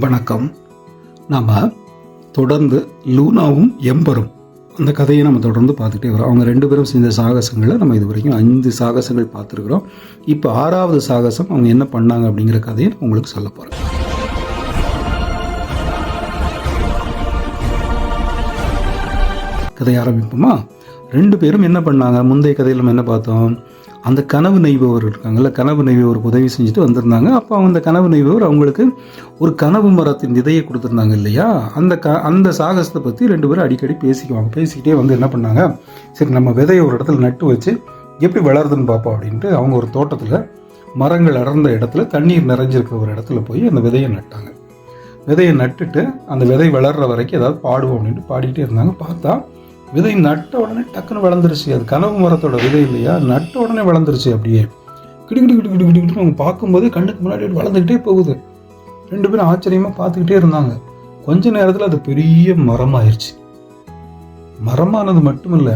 வணக்கம். நாம் தொடர்ந்து லூனாவும் எம்பரும் அந்த கதையை நம்ம தொடர்ந்து பார்த்துக்கிட்டே வரோம். அவங்க ரெண்டு பேரும் செஞ்ச சாகசங்களை நம்ம இது வரைக்கும் 5 சாகசங்கள் பார்த்துருக்குறோம். இப்போ 6வது சாகசம் அவங்க என்ன பண்ணாங்க அப்படிங்கிற கதையை உங்களுக்கு சொல்ல போகிறேன். கதையை ஆரம்பிப்போமா? 2 பேரும் என்ன பண்ணாங்க? முந்தைய கதையில் நம்ம என்ன பார்த்தோம்? அந்த கனவு நெய்பவர் இருக்காங்கல்ல, கனவு நெய்பவருக்கு உதவி செஞ்சுட்டு வந்திருந்தாங்க. அப்போ அந்த கனவு நெய்பவர் அவங்களுக்கு ஒரு கனவு மரத்தின் விதையை கொடுத்துருந்தாங்க இல்லையா? அந்த சாகசத்தை பற்றி 2 பேரும் அடிக்கடி பேசிக்கிட்டே வந்து என்ன பண்ணாங்க, சரி நம்ம விதையை ஒரு இடத்துல நட்டு வச்சு எப்படி வளருதுன்னு பார்ப்போம் அப்படின்ட்டு அவங்க ஒரு தோட்டத்தில் மரங்கள் அடர்ந்த இடத்துல தண்ணீர் நிறைஞ்சிருக்கிற ஒரு இடத்துல போய் அந்த விதையை நட்டாங்க. விதையை நட்டுட்டு அந்த விதை வளர்கிற வரைக்கும் ஏதாவது பாடுவோம் அப்படின்ட்டு பாடிக்கிட்டே இருந்தாங்க. பார்த்தா விதை நட்ட உடனே டக்குன்னு வளர்ந்துருச்சு. அது கனவு மரத்தோட விதை இல்லையா? நட்ட உடனே வளர்ந்துருச்சு. அப்படியே கிடுக்கிட்டு அவங்க பார்க்கும்போதே கண்ணுக்கு முன்னாடி வளர்ந்துக்கிட்டே போகுது. 2 பேரும் ஆச்சரியமாக பார்த்துக்கிட்டே இருந்தாங்க. கொஞ்ச நேரத்தில் அது பெரிய மரமாயிருச்சு. மரமானது மட்டும் இல்லை,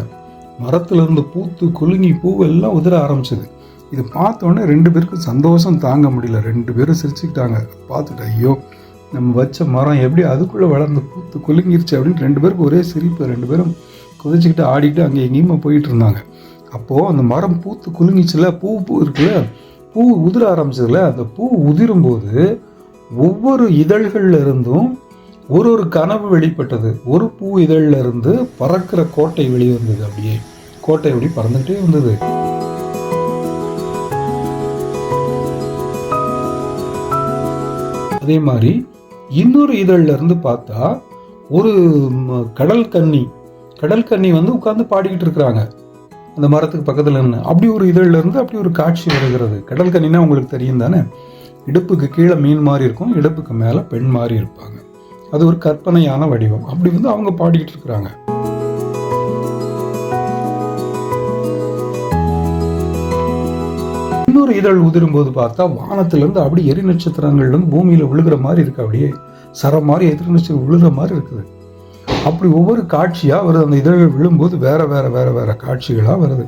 மரத்துலேருந்து பூத்து குலுங்கி பூவெல்லாம் உதிர ஆரம்பிச்சது. இது பார்த்தோன்னே 2 பேருக்கும் சந்தோஷம் தாங்க முடியல. 2 பேரும் சிரிச்சுக்கிட்டாங்க. பார்த்துட்டு ஐயோ நம்ம வச்ச மரம் எப்படி அதுக்குள்ளே வளர்ந்து பூத்து குலுங்கிருச்சு அப்படின்னு 2 பேருக்கு ஒரே சிரிப்பு. 2 பேரும் குதிச்சுக்கிட்டு ஆடிக்கிட்டு அங்கே எங்கேயுமா போயிட்டு இருந்தாங்க. அப்போது அந்த மரம் பூத்து குலுங்கிச்சுல, பூ இருக்குல்ல, பூ உதிர ஆரம்பிச்சதுல, அந்த பூ உதிரும்போது ஒவ்வொரு இதழ்கள்ல இருந்தும் ஒரு கனவு வெளிப்பட்டது. ஒரு பூ இதழ்ல இருந்து பறக்கிற கோட்டை வெளியே வந்தது. அப்படியே கோட்டை அப்படி பறந்துகிட்டே வந்தது. அதே மாதிரி இன்னொரு இதழ்ல இருந்து பார்த்தா ஒரு கடல் கன்னி வந்து உட்கார்ந்து பாடிக்கிட்டு இருக்கிறாங்க அந்த மரத்துக்கு பக்கத்துல இருந்து. அப்படி ஒரு இதழ்ல இருந்து அப்படி ஒரு காட்சி வருகிறது. கடல் கன்னினா உங்களுக்கு தெரியும் தானே? இடுப்புக்கு கீழே மீன் மாதிரி இருக்கும், இடுப்புக்கு மேல பெண் மாதிரி இருப்பாங்க. அது ஒரு கற்பனையான வடிவம். அப்படி வந்து அவங்க பாடிக்கிட்டு இருக்கிறாங்க. இன்னொரு இதழ் உதிரும் போது பார்த்தா வானத்துல இருந்து அப்படி எரி நட்சத்திரங்கள்ல இருந்து பூமியில விழுகிற மாதிரி இருக்கு. அப்படியே சரம் மாதிரி எதிர் நட்சத்திரம் விழுகிற மாதிரி இருக்குது. அப்படி ஒவ்வொரு காட்சியா வருது. அந்த இதழ்கள் விழும்போது வேற வேற காட்சிகளா வருது.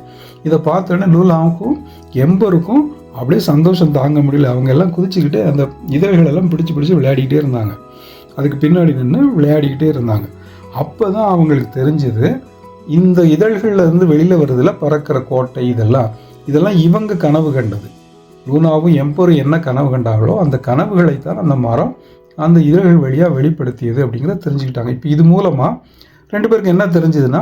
இதை பார்த்தோன்னே லூனாவுக்கும் எம்பருக்கும் அப்படியே சந்தோஷம் தாங்க முடியல. அவங்க எல்லாம் குதிச்சுக்கிட்டு அந்த இதழ்கள் எல்லாம் பிடிச்சு விளையாடிக்கிட்டே இருந்தாங்க. அதுக்கு பின்னாடி நின்று விளையாடிக்கிட்டே இருந்தாங்க. அப்பதான் அவங்களுக்கு தெரிஞ்சது, இந்த இதழ்கள்ல இருந்து வெளியில வருதுல பறக்கிற கோட்டை, இதெல்லாம் இவங்க கனவு கண்டது. லூனாவும் எம்பரும் என்ன கனவு கண்டாங்களோ அந்த கனவுகளைத்தான் அந்த மரம் அந்த இதழ்கள் வழியாக வெளிப்படுத்தியது அப்படிங்கிறத தெரிஞ்சுக்கிட்டாங்க. இப்போ இது மூலமாக 2 பேருக்கு என்ன தெரிஞ்சதுன்னா,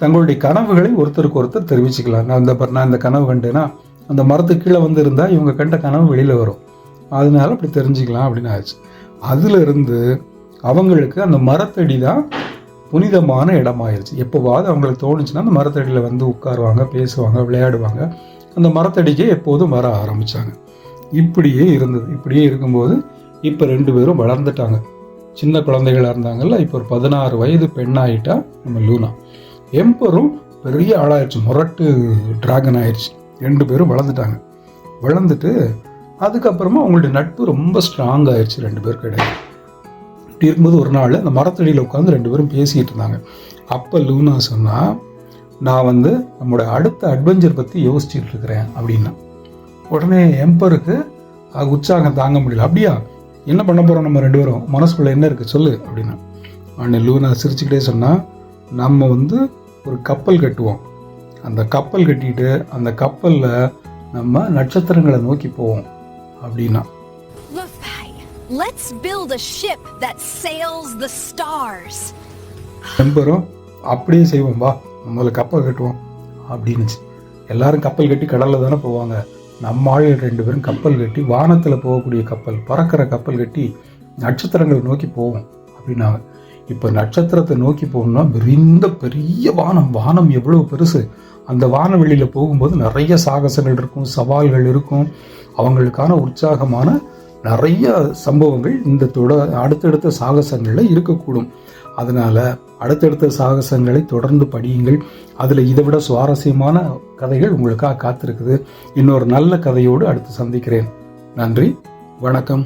தங்களுடைய கனவுகளை ஒருத்தருக்கு ஒருத்தர் தெரிவிச்சுக்கலாம். நான் இந்த கனவு கண்டேன்னா அந்த மரத்துக்கு கீழே வந்து இருந்தால் இவங்க கண்ட கனவு வெளியில் வரும், அதனால அப்படி தெரிஞ்சுக்கலாம் அப்படின்னு ஆச்சு. அதிலிருந்து அவங்களுக்கு அந்த மரத்தடி தான் புனிதமான இடமாயிருச்சு. எப்போவாது அவங்களுக்கு தோணுச்சுன்னா அந்த மரத்தடியில் வந்து உட்காருவாங்க, பேசுவாங்க, விளையாடுவாங்க. அந்த மரத்தடிக்கே எப்போதும் வர ஆரம்பித்தாங்க. இப்படியே இருந்தது. இப்படியே இருக்கும்போது இப்போ 2 பேரும் வளர்ந்துட்டாங்க. சின்ன குழந்தைகளாக இருந்தாங்கல்ல, இப்போ ஒரு 16 வயது பெண்ணாயிட்டா நம்ம லூனா. எம்பரும் பெரிய ஆளாயிடுச்சு, முரட்டு டிராகன் ஆயிடுச்சு. 2 பேரும் வளர்ந்துட்டாங்க. வளர்ந்துட்டு அதுக்கப்புறமா அவங்களுடைய நட்பு ரொம்ப ஸ்ட்ராங் ஆயிடுச்சு 2 பேருக்கு இடையே. இப்படி இருக்கும்போது ஒரு நாள் அந்த மரத்தடியில் உட்காந்து 2 பேரும் பேசிக்கிட்டு இருந்தாங்க. அப்போ லூனா சொன்னா, நான் வந்து நம்மளோட அடுத்த அட்வென்ச்சர் பற்றி யோசிச்சுட்டு இருக்கிறேன் அப்படின்னா. உடனே எம்பருக்கு உற்சாகம் தாங்க முடியல. அப்படியா, என்ன பண்ண போகிறோம் நம்ம 2 பேரும், மனசுக்குள்ளே என்ன இருக்குது சொல்லு அப்படின்னா. அண்ணன் லூனா சிரிச்சுக்கிட்டே சொன்னால், நம்ம வந்து ஒரு கப்பல் கட்டுவோம். அந்த கப்பல் கட்டிட்டு அந்த கப்பலில் நம்ம நட்சத்திரங்களை நோக்கி போவோம் அப்படின்னா. எம்பரும் அப்படியே செய்வோம், வா நம்மள கப்பல் கட்டுவோம் அப்படின்னுச்சு. எல்லாரும் கப்பல் கட்டி கடலில் தானே போவாங்க. நம்ம ஆளுகள் 2 பேரும் கப்பல் கட்டி வானத்தில் போகக்கூடிய கப்பல், பறக்கிற கப்பல் கட்டி நட்சத்திரங்களை நோக்கி போவோம் அப்படின்னாங்க. இப்போ நட்சத்திரத்தை நோக்கி போகணும்னா விரிந்த பெரிய வானம் எவ்வளவு பெருசு. அந்த வானவெளியில் போகும்போது நிறைய சாகசங்கள் இருக்கும், சவால்கள் இருக்கும், அவங்களுக்கான உற்சாகமான நிறைய சம்பவங்கள் இந்த அடுத்தடுத்த சாகசங்களில் இருக்கக்கூடும். அதனால் அடுத்தடுத்த சாகசங்களை தொடர்ந்து படியுங்கள். அதில் இதை விட சுவாரஸ்யமான கதைகள் உங்களுக்காக காத்திருக்குது. இன்னொரு நல்ல கதையோடு அடுத்து சந்திக்கிறேன். நன்றி, வணக்கம்.